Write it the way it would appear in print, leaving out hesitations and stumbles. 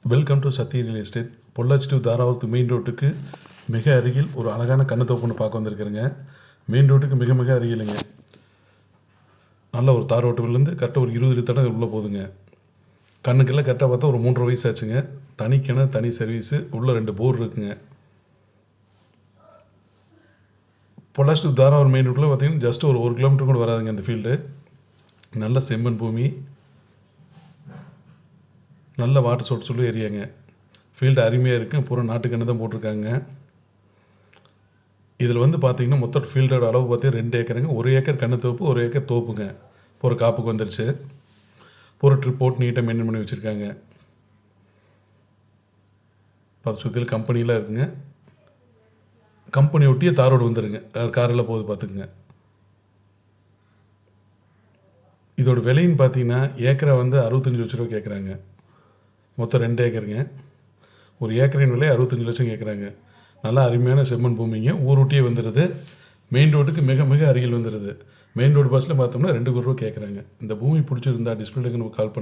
Welcome to Sathya real estate. Pollachi to தாராபுரத்து main ரோட்டுக்கு மிக அருகில் ஒரு அழகான கண்ணத்தோப்பு ஒன்று பார்க்க வந்திருக்கிறேங்க. மெயின் ரோட்டுக்கு மிக மிக அருகிலுங்க. நல்ல ஒரு தார் ரோட்டுலேருந்து கரெக்டாக ஒரு 20 தடம் உள்ளே போகுதுங்க. கண்ணுக்கெல்லாம் கரெக்டாக பார்த்தா ஒரு 3.5 வயசு ஆச்சுங்க. தனி கிணறு, தனி சர்வீஸு, உள்ளே 2 போர் இருக்குங்க. பொள்ளாச்சி டு தாராபுரம் மெயின் ரோட்டில் பார்த்தீங்கன்னா ஜஸ்ட் ஒரு 1 கிலோமீட்டர் கூட வராதுங்க அந்த ஃபீல்டு. நல்ல செம்மண் பூமி, நல்ல வாட்டர் சோர்ஸ் உள்ள ஏரியாங்க. ஃபீல்டு அருமையாக இருக்குது. பூரா நாட்டுக்கண்ணு தான் போட்டிருக்காங்க. இதில் வந்து பார்த்தீங்கன்னா மொத்தம் ஃபீல்டோட அளவு பார்த்தீங்கன்னா 2 ஏக்கருங்க. 1 ஏக்கர் கண்ணு தோப்பு, 1 ஏக்கர் தோப்புங்க. பூரா காப்புக்கு வந்துருச்சு. பூரா ட்ரிப் போட்டு நீட்டாக மெயின்டைன் பண்ணி வச்சுருக்காங்க. பார்த்து சுற்றிலும் கம்பெனிலாம் இருக்குங்க. கம்பெனி ஒட்டியே தார் ரோடு வந்துடுங்க. காரெல்லாம் போகுது பார்த்துக்குங்க. இதோட விலைன்னு பார்த்தீங்கன்னா ஏக்கரை வந்து 65 லட்ச ரூபா கேட்குறாங்க. மொத்தம் 2 ஏக்கருங்க. ஒரு ஏக்கரின் விலை 65 லட்சம் கேட்குறாங்க. நல்லா அருமையான செம்மண் பூமிங்க. ஊரூட்டியே வந்துடுது. மெயின் ரோட்டுக்கு மிக மிக அருகில் வந்துடுது. மெயின் ரோடு பஸ்ஸில் பார்த்தோம்னா 2 கோடி ரூபா கேட்குறாங்க. இந்த பூமி பிடிச்சிருந்தா டிஸ்பிளேக்கு நம்ம கால் பண்ண